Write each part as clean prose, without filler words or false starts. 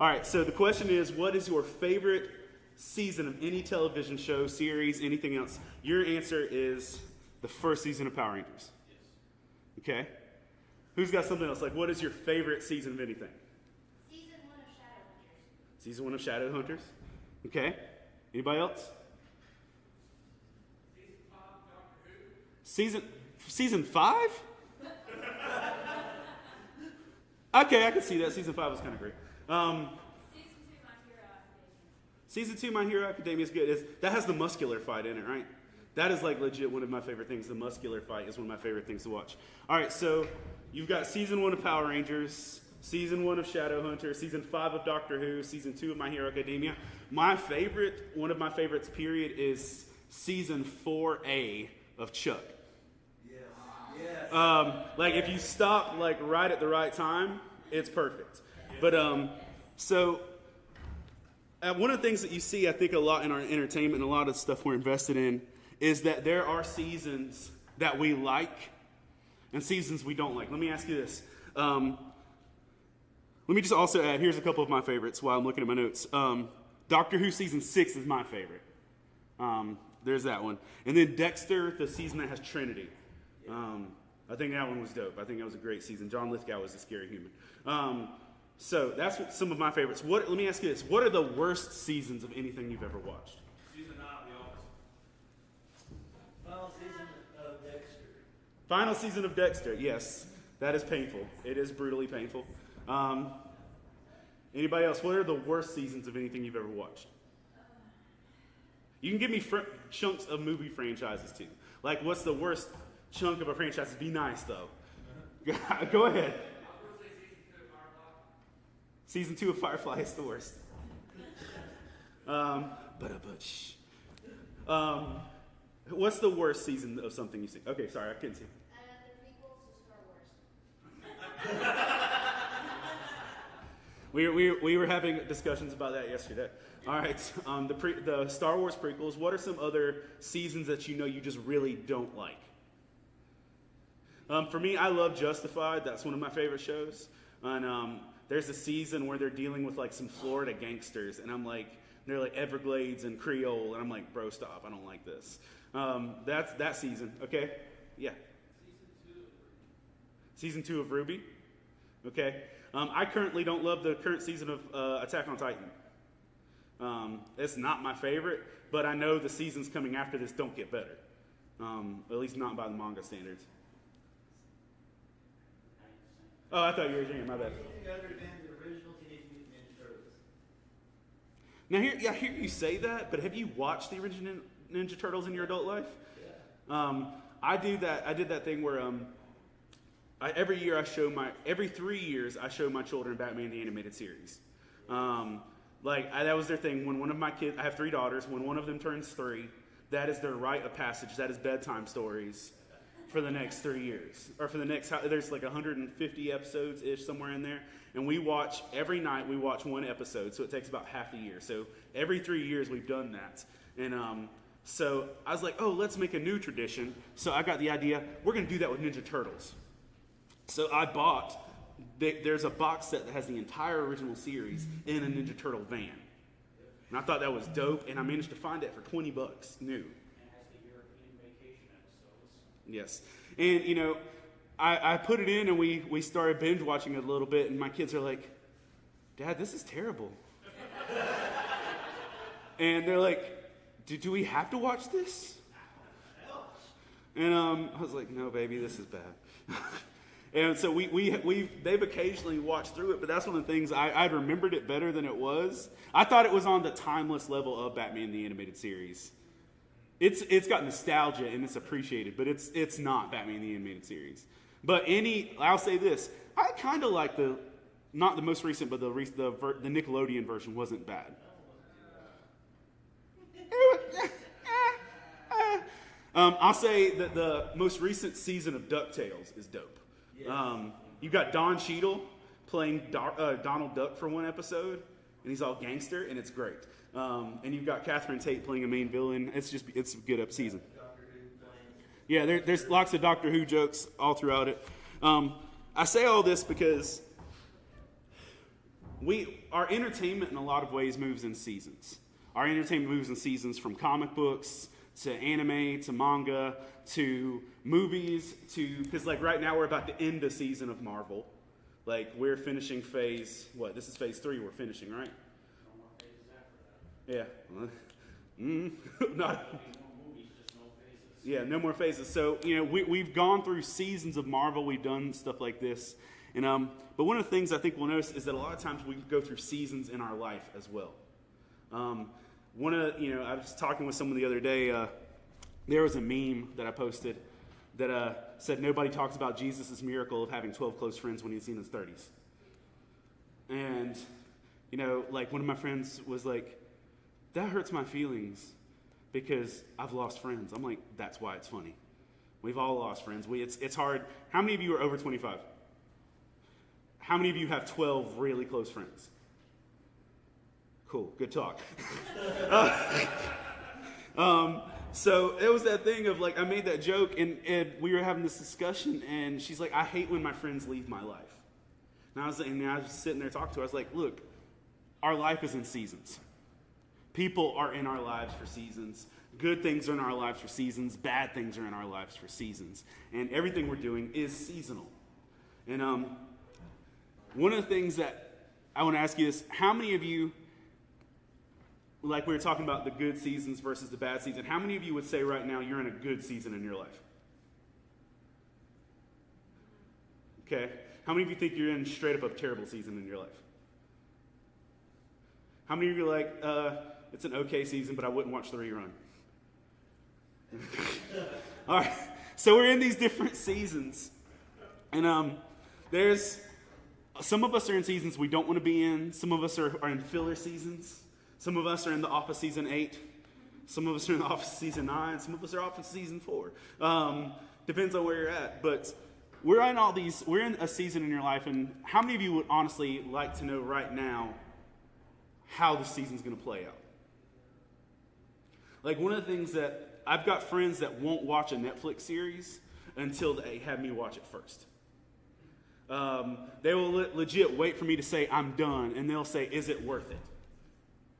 All right, so the question is, what is your favorite season of any television show, series, anything else? Your answer is the first season of Power Rangers. Okay. Who's got something else? Like, what is your favorite season of anything? Season 1 of Shadowhunters. Season 1 of Shadowhunters. Okay. Anybody else? Season 5? Okay, I can see that. Season 5 was kind of great. Season 2, My Hero Academia is good. That has the muscular fight in it, right? That is like legit one of my favorite things. The muscular fight is one of my favorite things to watch. All right, so you've got Season 1 of Power Rangers, Season 1 of Shadowhunter, Season 5 of Doctor Who, Season 2 of My Hero Academia. One of my favorites, period, is Season 4A of Chuck. Yes. Like if you stop like right at the right time, it's perfect. But so one of the things that you see, I think, a lot in our entertainment and a lot of stuff we're invested in is that there are seasons that we like and seasons we don't like. Let me ask you this. Let me just also add, here's a couple of my favorites while I'm looking at my notes. Doctor Who Season 6 is my favorite. There's that one. And then Dexter, the season that has Trinity. I think that one was dope. I think that was a great season. John Lithgow was a scary human. So that's some of my favorites. Let me ask you this. What are the worst seasons of anything you've ever watched? Season 9 of The Office. Final season of Dexter. Final season of Dexter. Yes, that is painful. It is brutally painful. Anybody else? What are the worst seasons of anything you've ever watched? You can give me chunks of movie franchises too. Like, what's the worst chunk of a franchise? Be nice though. Go ahead. Season 2 of Firefly is the worst. What's the worst season of something you see? Okay, sorry, I couldn't see. The prequels to Star Wars. We were having discussions about that yesterday. All right, the Star Wars prequels. What are some other seasons that you know you just really don't like? For me, I love Justified. That's one of my favorite shows. And there's a season where they're dealing with like some Florida gangsters, and I'm like, they're like Everglades and Creole, and I'm like, bro, stop! I don't like this. That's that season. Okay, yeah. Season 2 of Ruby. Okay. I currently don't love the current season of Attack on Titan. It's not my favorite, but I know the seasons coming after this don't get better. At least not by the manga standards. Oh, I thought you were saying my bad. Anything other than the original Teenage Mutant Ninja Turtles? Now, I hear you say that, but have you watched the original Ninja Turtles in your adult life? Yeah. I did that thing where every 3 years I show my children Batman the Animated Series. That was their thing. When one of my kids, I have 3 daughters. When one of them turns 3, that is their rite of passage. That is bedtime stories for the next 3 years, or for the next. There's like 150 episodes ish somewhere in there, and every night we watch one episode. So it takes about half a year. So every 3 years we've done that, and so I was like, oh, let's make a new tradition. So I got the idea. We're going to do that with Ninja Turtles. So I bought. There's a box set that has the entire original series in a Ninja Turtle van. And I thought that was dope, and I managed to find it for $20 new. And it has the European vacation episodes. Yes. And, I put it in, and we started binge watching it a little bit, and my kids are like, Dad, this is terrible. And they're like, do we have to watch this? And I was like, no, baby, this is bad. And so they've occasionally watched through it, but that's one of the things I remembered it better than it was. I thought it was on the timeless level of Batman the Animated Series. It's got nostalgia and it's appreciated, but it's not Batman the Animated Series. But I'll say this, I kind of like not the most recent, but the Nickelodeon version wasn't bad. I'll say that the most recent season of DuckTales is dope. You've got Don Cheadle playing Donald Duck for one episode, and he's all gangster, and it's great. And you've got Catherine Tate playing a main villain. It's a good up season. Yeah, there's lots of Doctor Who jokes all throughout it. I say all this because our entertainment in a lot of ways moves in seasons. Our entertainment moves in seasons from comic books to anime to manga to movies to, because like right now we're about to end a season of Marvel. Like we're finishing this is phase 3 we're finishing, right? No more phases after that. Yeah. Not, No movies, just no phases. yeah, no more phases. So, we've gone through seasons of Marvel. We've done stuff like this. And but one of the things I think we'll notice is that a lot of times we go through seasons in our life as well. I was talking with someone the other day. There was a meme that I posted that said nobody talks about Jesus' miracle of having 12 close friends when he's in his 30s. And, like one of my friends was like, that hurts my feelings because I've lost friends. I'm like, that's why it's funny. We've all lost friends. It's hard. How many of you are over 25? How many of you have 12 really close friends? Cool, good talk. So it was that thing of like, I made that joke and we were having this discussion and she's like, I hate when my friends leave my life. And I was sitting there talking to her. I was like, look, our life is in seasons. People are in our lives for seasons. Good things are in our lives for seasons. Bad things are in our lives for seasons. And everything we're doing is seasonal. And one of the things that I want to ask you is, how many of you, like we were talking about the good seasons versus the bad season, how many of you would say right now you're in a good season in your life? Okay. How many of you think you're in straight up a terrible season in your life? How many of you are like, it's an okay season, but I wouldn't watch the rerun? All right. So we're in these different seasons. And there's some of us are in seasons we don't want to be in. Some of us are in filler seasons. Some of us are in The Office season 8. Some of us are in The Office season 9. Some of us are Office season 4. Depends on where you're at. But we're in a season in your life. And how many of you would honestly like to know right now how the season's going to play out? Like one of the things that I've got friends that won't watch a Netflix series until they have me watch it first. They will legit wait for me to say I'm done, and they'll say, "Is it worth it?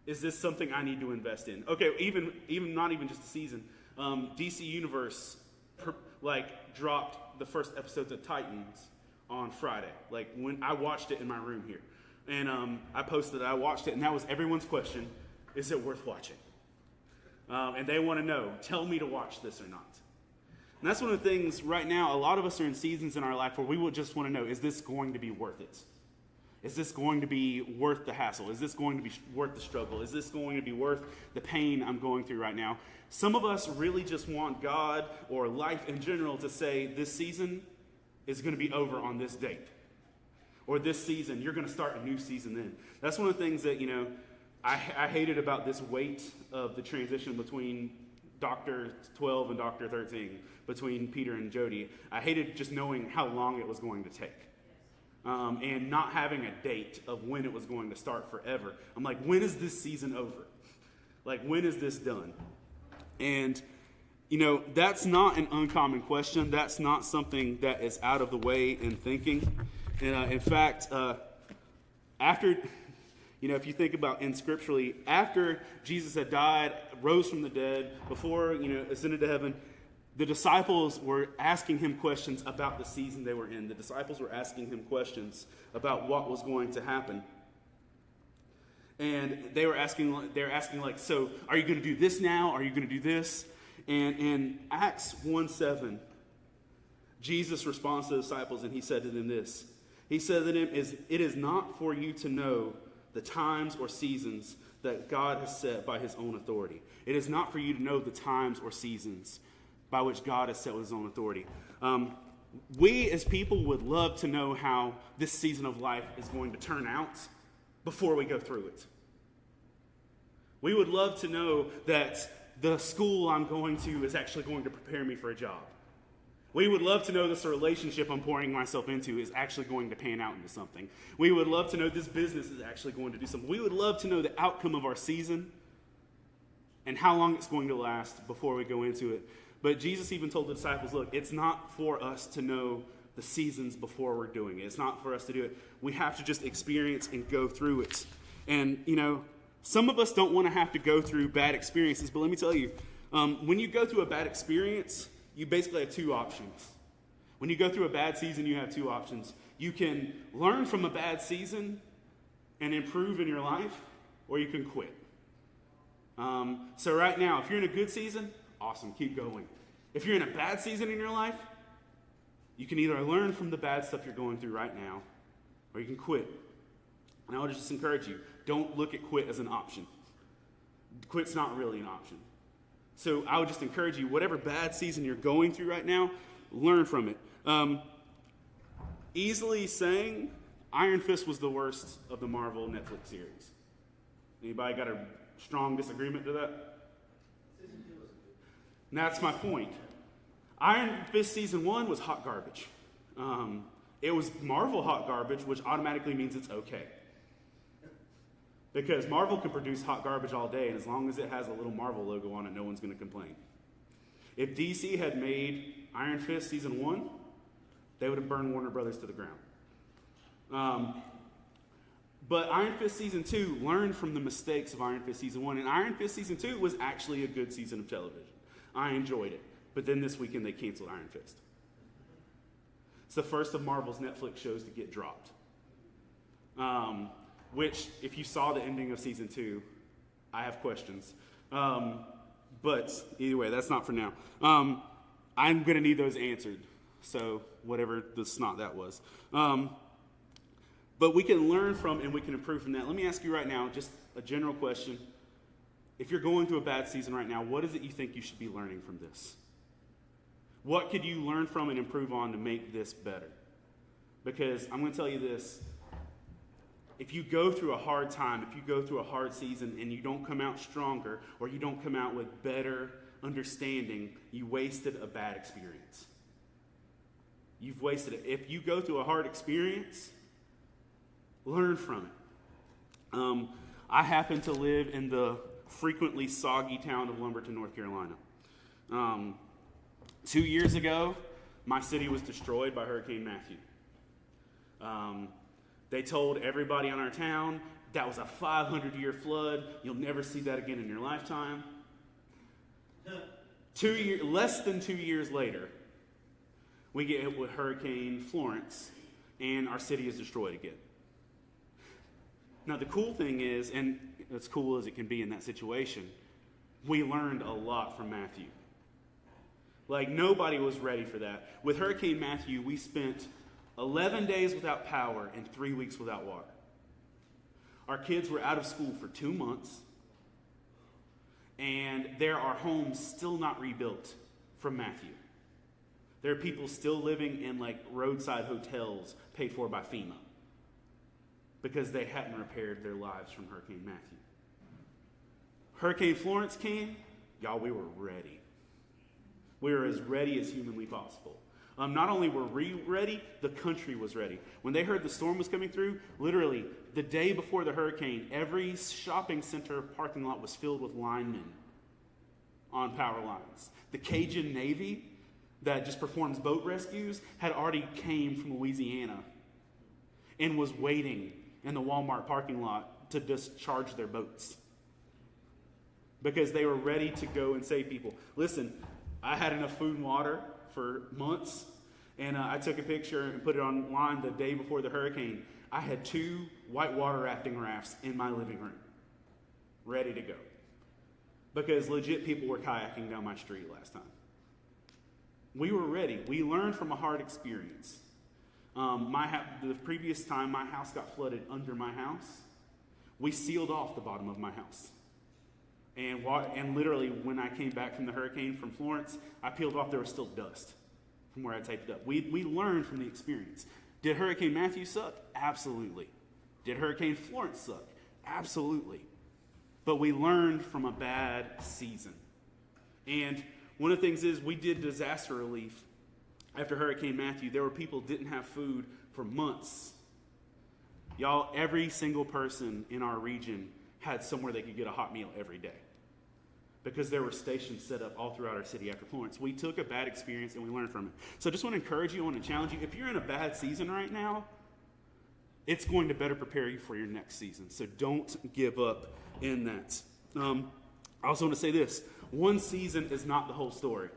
Is this something I need to invest in?" Okay, even not even just a season. DC Universe dropped the first episodes of Titans on Friday. Like when I watched it in my room here, and I posted it. I watched it, and that was everyone's question: is it worth watching? And they want to know, tell me to watch this or not. And that's one of the things right now, a lot of us are in seasons in our life where we would just want to know, is this going to be worth it? Is this going to be worth the hassle? Is this going to be worth the struggle? Is this going to be worth the pain I'm going through right now? Some of us really just want God or life in general to say, this season is going to be over on this date. Or this season, you're going to start a new season then. That's one of the things that, I hated about this weight of the transition between Dr. 12 and Dr. 13, between Peter and Jody. I hated just knowing how long it was going to take. And not having a date of when it was going to start forever. I'm like, when is this season over? Like, when is this done? And, that's not an uncommon question. That's not something that is out of the way in thinking. And in fact, after... if you think about in scripturally, after Jesus had died, rose from the dead, before, ascended to heaven, the disciples were asking him questions about the season they were in. The disciples were asking him questions about what was going to happen. And they're asking like, so are you going to do this now? Are you going to do this? And in Acts 1:7, Jesus responds to the disciples and he said to them this. He said to them, it is not for you to know the times or seasons that God has set by his own authority. It is not for you to know the times or seasons by which God has set with his own authority. We as people would love to know how this season of life is going to turn out before we go through it. We would love to know that the school I'm going to is actually going to prepare me for a job. We would love to know this relationship I'm pouring myself into is actually going to pan out into something. We would love to know this business is actually going to do something. We would love to know the outcome of our season and how long it's going to last before we go into it. But Jesus even told the disciples, look, it's not for us to know the seasons before we're doing it. It's not for us to do it. We have to just experience and go through it. And, some of us don't want to have to go through bad experiences, but let me tell you, when you go through a bad experience, you basically have two options. When you go through a bad season, you have two options. You can learn from a bad season and improve in your life, or you can quit. So right now, if you're in a good season, awesome, keep going. If you're in a bad season in your life, you can either learn from the bad stuff you're going through right now, or you can quit. And I would just encourage you, don't look at quit as an option. Quit's not really an option. So I would just encourage you, whatever bad season you're going through right now, learn from it. Easily saying, Iron Fist was the worst of the Marvel Netflix series. Anybody got a strong disagreement to that? And that's my point. Iron Fist Season 1 was hot garbage. It was Marvel hot garbage, which automatically means it's okay. Because Marvel can produce hot garbage all day, and as long as it has a little Marvel logo on it, no one's going to complain. If DC had made Iron Fist Season 1, they would have burned Warner Brothers to the ground. But Iron Fist Season 2 learned from the mistakes of Iron Fist Season 1, and Iron Fist Season 2 was actually a good season of television. I enjoyed it. But then this weekend they canceled Iron Fist. It's the first of Marvel's Netflix shows to get dropped. Which, if you saw the ending of Season 2, I have questions. But either way, that's not for now. I'm going to need those answered. So whatever the snot that was. But we can learn from and we can improve from that. Let me ask you right now, just a general question. If you're going through a bad season right now, what is it you think you should be learning from this? What could you learn from and improve on to make this better? Because I'm going to tell you this. If you go through a hard time, if you go through a hard season and you don't come out stronger or you don't come out with better understanding, you wasted a bad experience. You've wasted it. If you go through a hard experience, learn from it. I happen to live in the frequently soggy town of Lumberton, North Carolina. 2 years ago, my city was destroyed by Hurricane Matthew. They told everybody in our town that was a 500-year flood. You'll never see that again in your lifetime. Less than 2 years later, we get hit with Hurricane Florence, and our city is destroyed again. Now, the cool thing is, and as cool as it can be in that situation, we learned a lot from Matthew. Like, nobody was ready for that. With Hurricane Matthew, we spent 11 days without power and 3 weeks without water. Our kids were out of school for 2 months, and there are homes still not rebuilt from Matthew. There are people still living in roadside hotels paid for by FEMA because they hadn't repaired their lives from Hurricane Matthew. Hurricane Florence came, y'all, we were ready. We were as ready as humanly possible. Not only were we ready, the country was ready. When they heard the storm was coming through, literally the day before the hurricane, every shopping center parking lot was filled with linemen on power lines. The Cajun Navy that just performs boat rescues had already came from Louisiana and was waiting in the Walmart parking lot to discharge their boats because they were ready to go and save people. Listen, I had enough food and water for months, and I took a picture and put it online the day before the hurricane. I had 2 whitewater rafting rafts in my living room, ready to go, because legit people were kayaking down my street last time. We were ready. We learned from a hard experience. The previous time my house got flooded under my house, we sealed off the bottom of my house. And literally, when I came back from the hurricane from Florence, I peeled off, there was still dust from where I taped it up. We learned from the experience. Did Hurricane Matthew suck? Absolutely. Did Hurricane Florence suck? Absolutely. But we learned from a bad season. And one of the things is, we did disaster relief after Hurricane Matthew. There were people who didn't have food for months. Y'all, every single person in our region had somewhere they could get a hot meal every day. because there were stations set up all throughout our city after Florence. We took a bad experience and we learned from it. So I just want to encourage you, I want to challenge you. If you're in a bad season right now, it's going to better prepare you for your next season. So don't give up in that. I also want to say this. One season is not the whole story.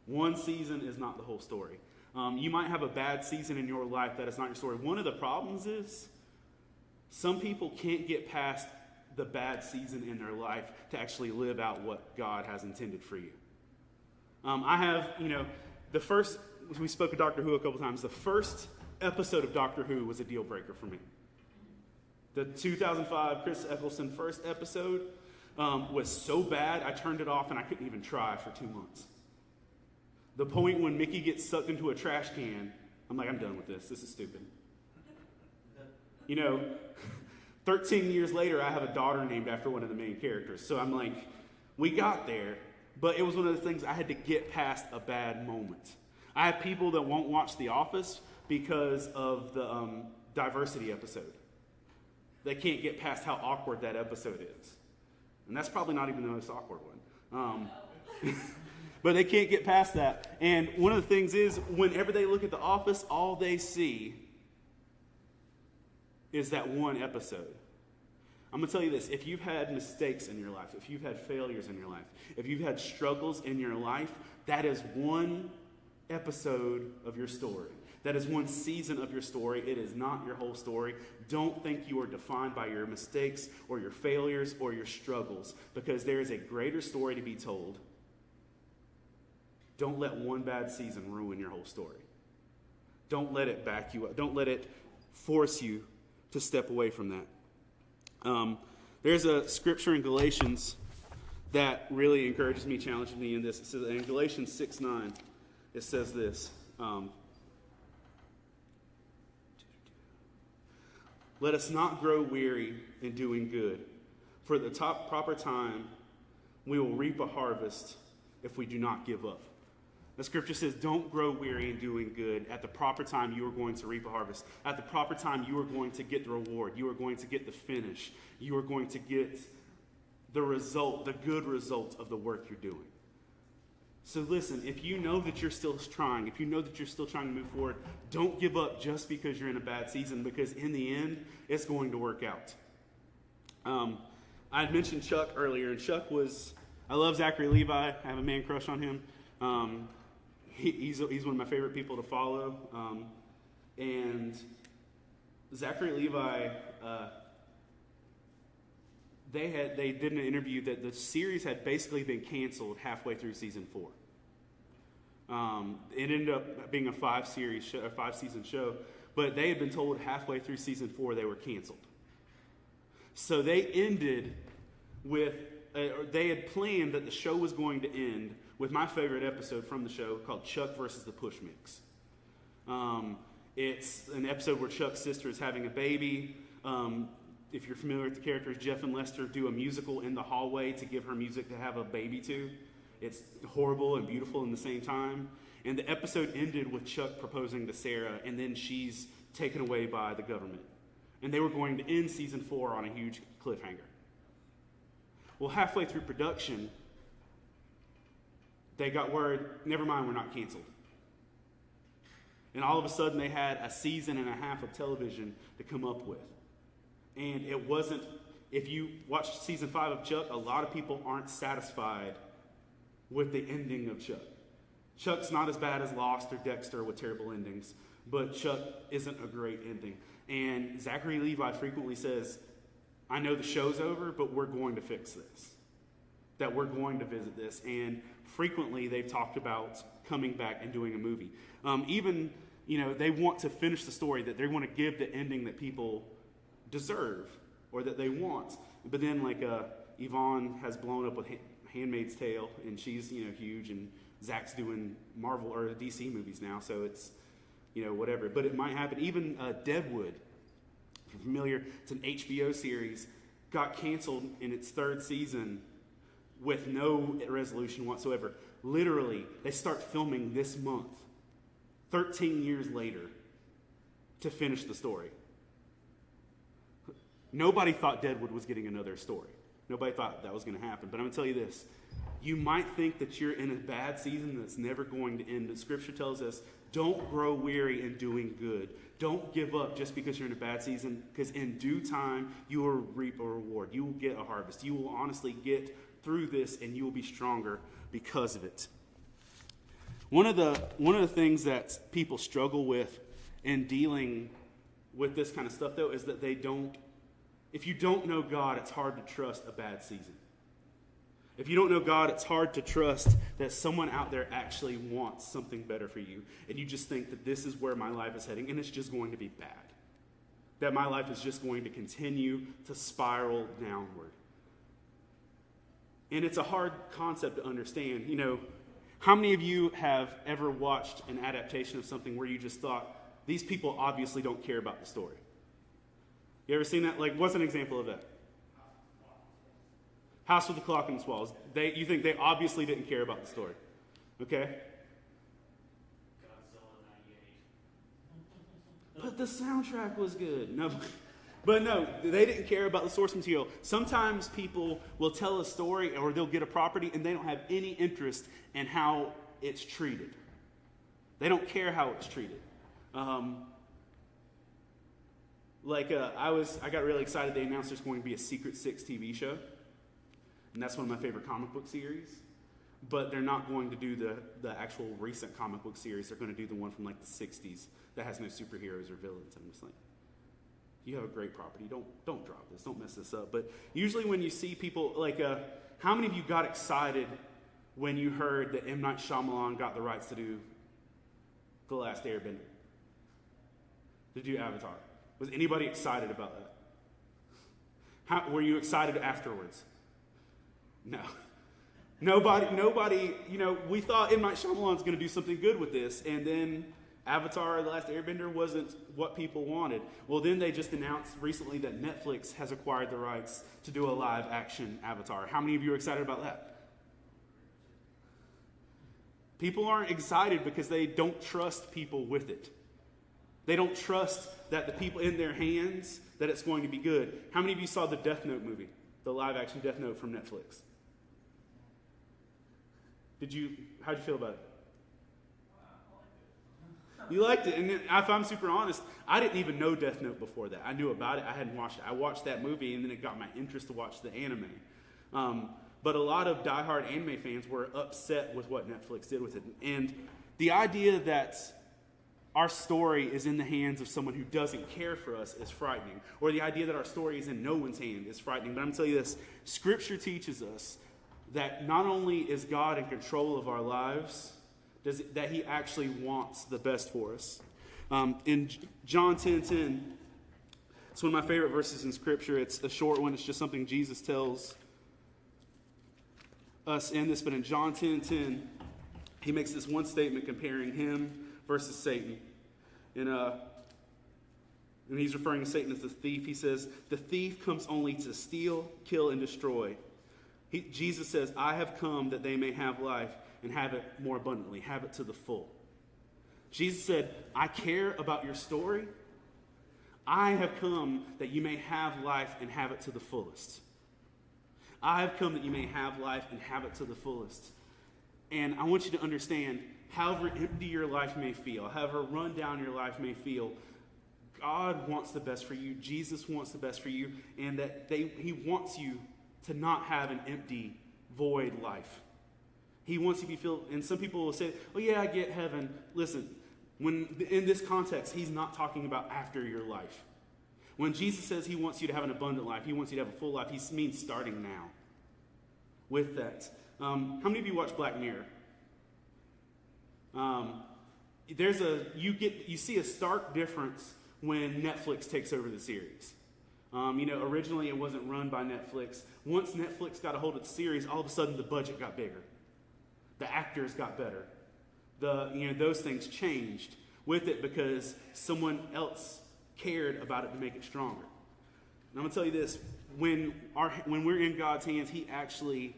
One season is not the whole story. You might have a bad season in your life. That is not your story. One of the problems is some people can't get past the bad season in their life to actually live out what God has intended for you. I have, the first, we spoke of Doctor Who a couple times. The first episode of Doctor Who was a deal breaker for me. The 2005 Chris Eccleston first episode was so bad, I turned it off and I couldn't even try for 2 months. The point when Mickey gets sucked into a trash can, I'm like, I'm done with this. This is stupid. 13 years later, I have a daughter named after one of the main characters. So I'm like, we got there, but it was one of the things I had to get past a bad moment. I have people that won't watch The Office because of the diversity episode. They can't get past how awkward that episode is. And that's probably not even the most awkward one. But they can't get past that. And one of the things is, whenever they look at The Office, all they see is that one episode. I'm going to tell you this. If you've had mistakes in your life, if you've had failures in your life, if you've had struggles in your life, that is one episode of your story. That is one season of your story. It is not your whole story. Don't think you are defined by your mistakes or your failures or your struggles, because there is a greater story to be told. Don't let one bad season ruin your whole story. Don't let it back you up. Don't let it force you to step away from that. There's a scripture in Galatians that really encourages me, challenges me in this. It says in Galatians 6:9, it says this. Let us not grow weary in doing good, for at the proper time we will reap a harvest if we do not give up. The scripture says, don't grow weary in doing good. At the proper time, you are going to reap a harvest. At the proper time, you are going to get the reward. You are going to get the finish. You are going to get the result, the good result of the work you're doing. So listen, if you know that you're still trying, if you know that you're still trying to move forward, don't give up just because you're in a bad season, because in the end, it's going to work out. I had mentioned Chuck earlier, and Chuck I love Zachary Levi. I have a man crush on him. He's one of my favorite people to follow. And Zachary Levi, they did an interview that the series had basically been canceled halfway through season 4. It ended up being a 5-season show, but they had been told halfway through season 4 they were canceled. So they ended with, they had planned that the show was going to end with my favorite episode from the show called Chuck versus the Push Mix. It's an episode where Chuck's sister is having a baby. If you're familiar with the characters, Jeff and Lester do a musical in the hallway to give her music to have a baby to. It's horrible and beautiful in the same time. And the episode ended with Chuck proposing to Sarah, and then she's taken away by the government. And they were going to end season 4 on a huge cliffhanger. Well, halfway through production, they got word, never mind, we're not canceled. And all of a sudden, they had a season and a half of television to come up with. And it wasn't, if you watch season 5 of Chuck, a lot of people aren't satisfied with the ending of Chuck. Chuck's not as bad as Lost or Dexter with terrible endings, but Chuck isn't a great ending. And Zachary Levi frequently says, I know the show's over, but we're going to fix this. That we're going to visit this. And frequently they've talked about coming back and doing a movie. They want to finish the story, that they want to give the ending that people deserve or that they want. But then Yvonne has blown up with Handmaid's Tale, and she's huge, and Zach's doing Marvel or DC movies now, so it's whatever. But it might happen. Even Deadwood, if you're familiar, it's an HBO series, got canceled in its 3rd season with no resolution whatsoever. Literally, they start filming this month, 13 years later, to finish the story. Nobody thought Deadwood was getting another story. Nobody thought that was going to happen. But I'm going to tell you this. You might think that you're in a bad season that's never going to end. But Scripture tells us, don't grow weary in doing good. Don't give up just because you're in a bad season, because in due time, you will reap a reward. You will get a harvest. You will honestly get through this, and you will be stronger because of it. One of the things that people struggle with in dealing with this kind of stuff, though, is that if you don't know God, it's hard to trust a bad season. If you don't know God, it's hard to trust that someone out there actually wants something better for you. And you just think that this is where my life is heading, and it's just going to be bad. That my life is just going to continue to spiral downward. And it's a hard concept to understand. How many of you have ever watched an adaptation of something where you just thought, these people obviously don't care about the story? You ever seen that? What's an example of that? House with the Clock in its Walls. You think they obviously didn't care about the story. Okay? But the soundtrack was good. No, but no, they didn't care about the source material. Sometimes people will tell a story or they'll get a property and they don't have any interest in how it's treated. They don't care how it's treated. I got really excited. They announced there's going to be a Secret Six TV show. And that's one of my favorite comic book series. But they're not going to do the actual recent comic book series. They're going to do the one from the 60s that has no superheroes or villains. I'm just like, you have a great property. Don't drop this. Don't mess this up. But usually when you see people, how many of you got excited when you heard that M. Night Shyamalan got the rights to do The Last Airbender? To do Avatar? Was anybody excited about that? Were you excited afterwards? No. Nobody, we thought M. Night Shyamalan's going to do something good with this, and then Avatar, The Last Airbender wasn't what people wanted. Well, then they just announced recently that Netflix has acquired the rights to do a live-action Avatar. How many of you are excited about that? People aren't excited because they don't trust people with it. They don't trust that the people in their hands, that it's going to be good. How many of you saw the Death Note movie? The live-action Death Note from Netflix? How'd you feel about it? You liked it. And if I'm super honest, I didn't even know Death Note before that. I knew about it. I hadn't watched it. I watched that movie, and then it got my interest to watch the anime. But a lot of diehard anime fans were upset with what Netflix did with it. And the idea that our story is in the hands of someone who doesn't care for us is frightening. Or the idea that our story is in no one's hand is frightening. But I'm going to tell you this. Scripture teaches us that not only is God in control of our lives, that he actually wants the best for us. In John 10:10, it's one of my favorite verses in Scripture. It's a short one. It's just something Jesus tells us in this. But in John 10:10, he makes this one statement comparing him versus Satan. And he's referring to Satan as the thief. He says, the thief comes only to steal, kill, and destroy. Jesus says, I have come that they may have life and have it more abundantly, have it to the full. Jesus said, I care about your story. I have come that you may have life and have it to the fullest. I have come that you may have life and have it to the fullest. And I want you to understand, however empty your life may feel, however run down your life may feel, God wants the best for you. Jesus wants the best for you. And that he wants you to not have an empty, void life. He wants you to be filled. And some people will say, oh yeah, I get heaven. Listen, when in this context, he's not talking about after your life. When Jesus says he wants you to have an abundant life, he wants you to have a full life, he means starting now. With that, how many of you watch Black Mirror? You see a stark difference when Netflix takes over the series. Originally it wasn't run by Netflix. Once Netflix got a hold of the series, all of a sudden the budget got bigger. The actors got better. Those things changed with it because someone else cared about it to make it stronger. And I'm going to tell you this, when we're in God's hands, he actually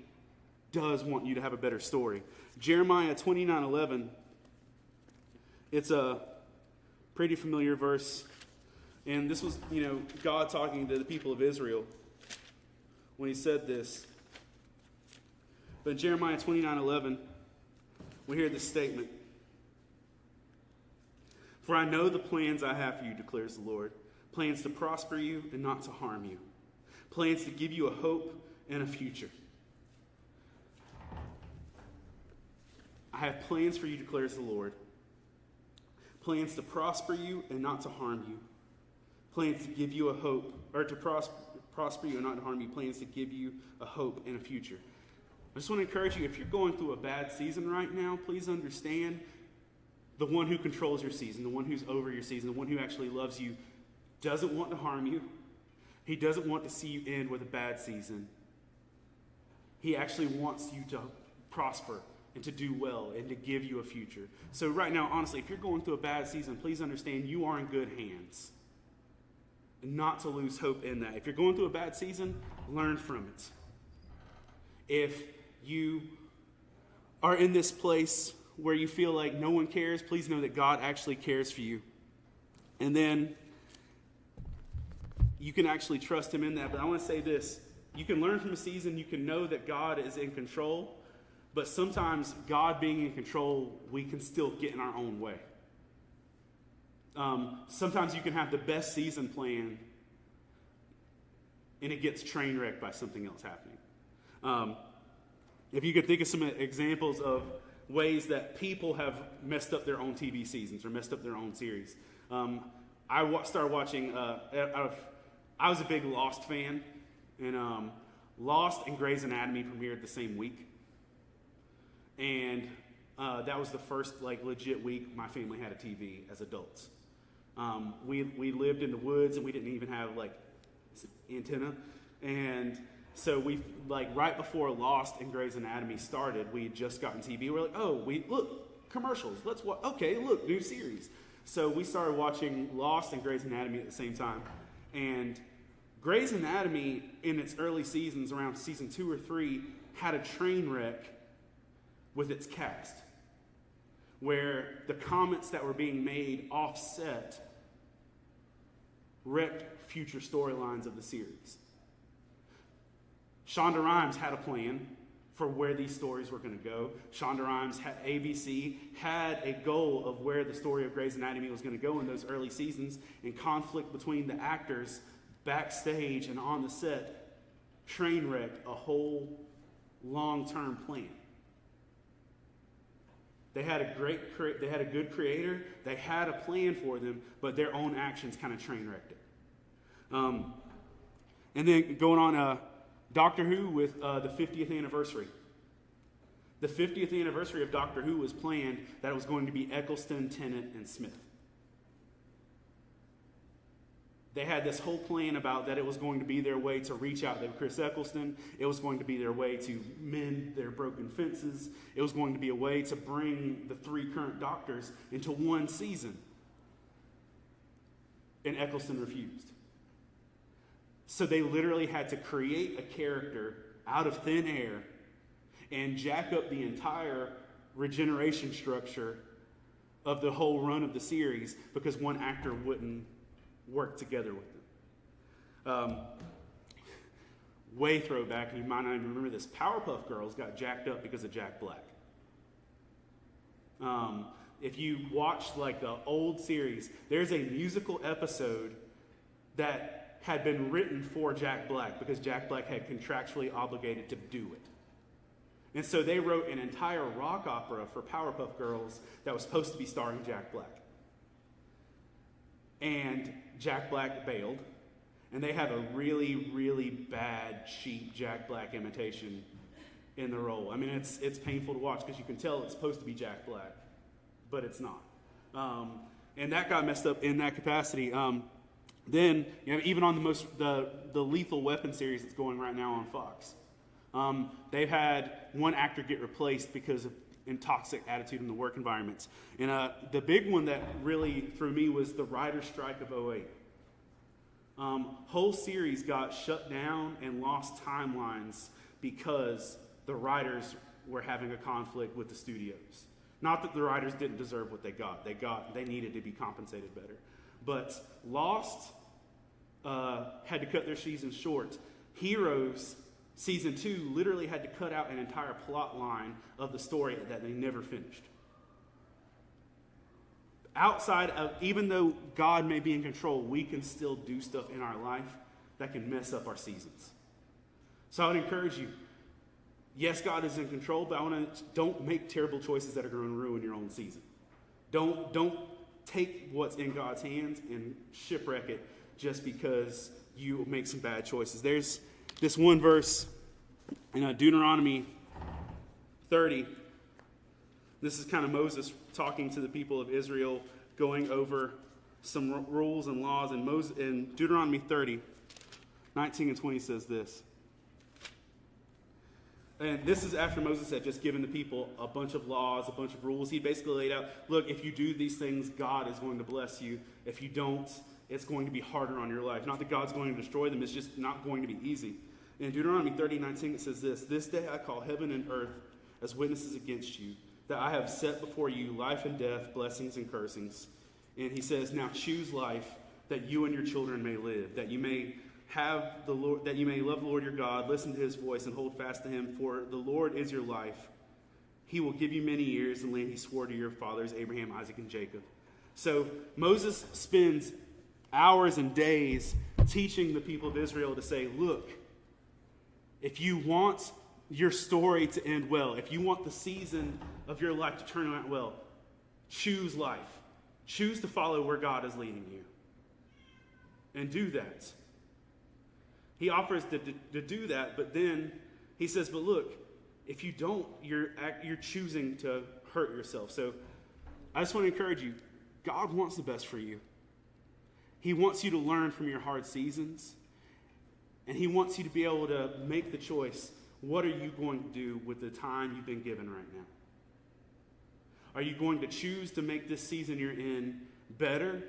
does want you to have a better story. Jeremiah 29:11, it's a pretty familiar verse. And this was, God talking to the people of Israel when he said this. But in Jeremiah 29:11, we hear this statement. For I know the plans I have for you, declares the Lord. Plans to prosper you and not to harm you. Plans to give you a hope and a future. I have plans for you, declares the Lord. Plans to prosper you and not to harm you. Plans to give you a hope, or to prosper you and not to harm you. Plans to give you a hope and a future. I just want to encourage you, if you're going through a bad season right now, please understand the one who controls your season, the one who's over your season, the one who actually loves you, doesn't want to harm you. He doesn't want to see you end with a bad season. He actually wants you to prosper and to do well and to give you a future. So right now, honestly, if you're going through a bad season, please understand you are in good hands. And not to lose hope in that. If you're going through a bad season, learn from it. If you are in this place where you feel like no one cares, please know that God actually cares for you. And then you can actually trust him in that. But I want to say this. You can learn from a season. You can know that God is in control. But sometimes God being in control, we can still get in our own way. Sometimes you can have the best season plan, and it gets train wrecked by something else happening. If you could think of some examples of ways that people have messed up their own TV seasons or messed up their own series. I started watching, I was a big Lost fan, and Lost and Grey's Anatomy premiered the same week. And that was the first legit week my family had a TV as adults. We lived in the woods, and we didn't even have antenna. And so we right before Lost and Grey's Anatomy started, we had just gotten TV. We're like, oh, look, commercials. Let's watch. Okay, look, new series. So we started watching Lost and Grey's Anatomy at the same time. And Grey's Anatomy, in its early seasons, around season 2 or 3, had a train wreck with its cast, where the comments that were being made offset wrecked future storylines of the series. Shonda Rhimes had a plan for where these stories were going to go. Shonda Rhimes, ABC, had a goal of where the story of Grey's Anatomy was going to go in those early seasons, and conflict between the actors backstage and on the set train wrecked a whole long-term plan. They had a good creator. They had a plan for them, but their own actions kind of train wrecked it. And then going on, Doctor Who with the 50th anniversary. The 50th anniversary of Doctor Who was planned that it was going to be Eccleston, Tennant, and Smith. They had this whole plan about that it was going to be their way to reach out to Chris Eccleston. It was going to be their way to mend their broken fences. It was going to be a way to bring the 3 current Doctors into one season. And Eccleston refused. So they literally had to create a character out of thin air and jack up the entire regeneration structure of the whole run of the series because one actor wouldn't work together with them. Way throwback, you might not even remember this. Powerpuff Girls got jacked up because of Jack Black. If you watch the old series, there's a musical episode that had been written for Jack Black because Jack Black had contractually obligated to do it. And so they wrote an entire rock opera for Powerpuff Girls that was supposed to be starring Jack Black. And Jack Black bailed, and they have a really, really bad, cheap Jack Black imitation in the role. I mean, it's painful to watch because you can tell it's supposed to be Jack Black, but it's not. And that got messed up in that capacity. Then, even on the Lethal Weapon series that's going right now on Fox, they've had one actor get replaced because of toxic attitude in the work environments. And the big one that really threw me was the writer's strike of 2008. Whole series got shut down and lost timelines because the writers were having a conflict with the studios. Not that the writers didn't deserve what they got. They needed to be compensated better. But Lost had to cut their season short. Heroes Season 2 literally had to cut out an entire plot line of the story that they never finished. Outside of, even though God may be in control, we can still do stuff in our life that can mess up our seasons. So I would encourage you, yes, God is in control, but don't make terrible choices that are going to ruin your own season. Don't take what's in God's hands and shipwreck it just because you make some bad choices. There's this one verse in Deuteronomy 30. This is kind of Moses talking to the people of Israel, going over some rules and laws. And in Deuteronomy 30, 19 and 20 says this. And this is after Moses had just given the people a bunch of laws, a bunch of rules. He basically laid out, look, if you do these things, God is going to bless you. If you don't, it's going to be harder on your life. Not that God's going to destroy them, it's just not going to be easy. In Deuteronomy 30:19, it says this day I call heaven and earth as witnesses against you, that I have set before you life and death, blessings and cursings. And he says, now choose life, that you and your children may live, that you may have the Lord, that you may love the Lord your God, listen to his voice, and hold fast to him. For the Lord is your life. He will give you many years in the land he swore to your fathers, Abraham, Isaac, and Jacob. So Moses spends hours and days teaching the people of Israel to say, look, if you want your story to end well, if you want the season of your life to turn out well, choose life. Choose to follow where God is leading you. And do that. He offers to do that, but then he says, but look, if you don't, you're choosing to hurt yourself. So I just want to encourage you, God wants the best for you. He wants you to learn from your hard seasons, and he wants you to be able to make the choice. What are you going to do with the time you've been given right now? Are you going to choose to make this season you're in better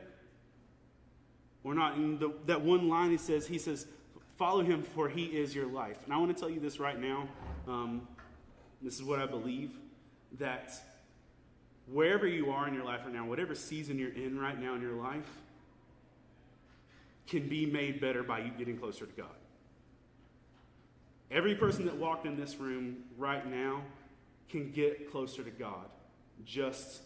or not? And that one line he says, follow him, for he is your life. And I want to tell you this right now. This is what I believe, that wherever you are in your life right now, whatever season you're in right now in your life, can be made better by you getting closer to God. Every person that walked in this room right now can get closer to God just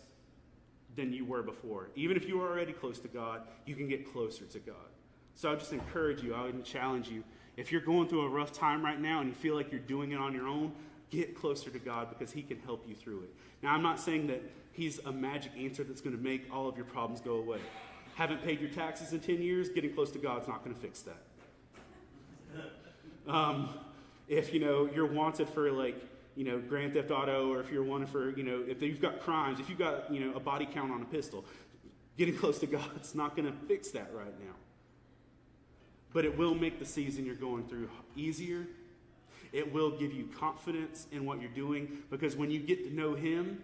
than you were before. Even if you were already close to God, you can get closer to God. So I would just encourage you, I would challenge you, if you're going through a rough time right now and you feel like you're doing it on your own, get closer to God because he can help you through it. Now, I'm not saying that he's a magic answer that's going to make all of your problems go away. Haven't paid your taxes in 10 years, getting close to God's not going to fix that. If, you're wanted for Grand Theft Auto, or if you're wanted for, if you've got crimes, if you've got, a body count on a pistol, getting close to God's not going to fix that right now. But it will make the season you're going through easier. It will give you confidence in what you're doing, because when you get to know him,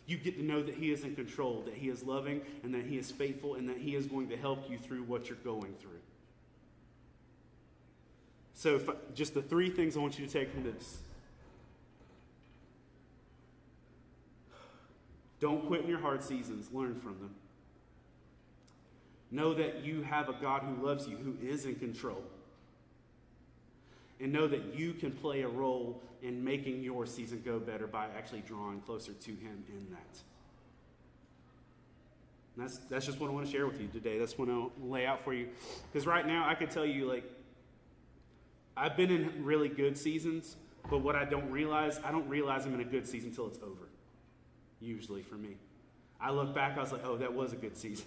you get to know that he is in control, that he is loving, and that he is faithful, and that he is going to help you through what you're going through. So just the 3 things I want you to take from this. Don't quit in your hard seasons. Learn from them. Know that you have a God who loves you, who is in control. And know that you can play a role in making your season go better by actually drawing closer to him in that. And that's just what I want to share with you today. That's what I'll lay out for you. Because right now, I could tell you, I've been in really good seasons, but what I don't realize I'm in a good season until it's over. Usually for me. I look back, I was like, oh, that was a good season.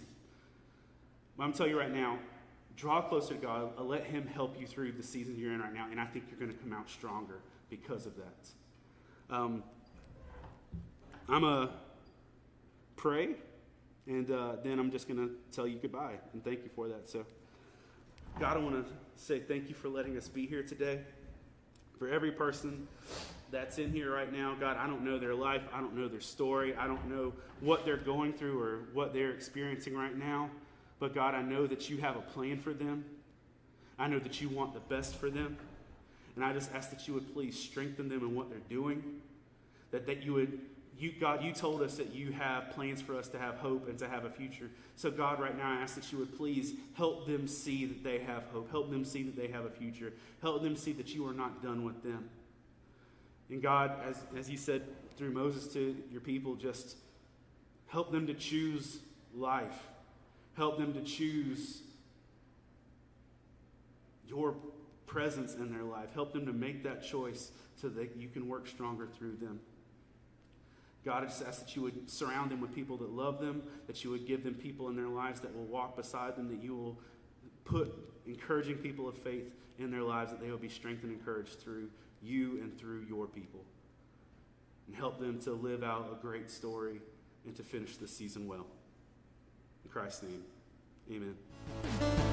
But I'm telling you right now, draw closer to God, let him help you through the season you're in right now, and I think you're going to come out stronger because of that. I'm going to pray, and then I'm just going to tell you goodbye, and thank you for that. So, God, I want to say thank you for letting us be here today. For every person that's in here right now, God, I don't know their life. I don't know their story. I don't know what they're going through or what they're experiencing right now. But God, I know that you have a plan for them. I know that you want the best for them. And I just ask that you would please strengthen them in what they're doing. That you God, you told us that you have plans for us to have hope and to have a future. So God, right now I ask that you would please help them see that they have hope. Help them see that they have a future. Help them see that you are not done with them. And God, as you said through Moses to your people, just help them to choose life. Help them to choose your presence in their life. Help them to make that choice so that you can work stronger through them. God, I just ask that you would surround them with people that love them, that you would give them people in their lives that will walk beside them, that you will put encouraging people of faith in their lives, that they will be strengthened and encouraged through you and through your people. And help them to live out a great story and to finish this season well. In Christ's name, amen.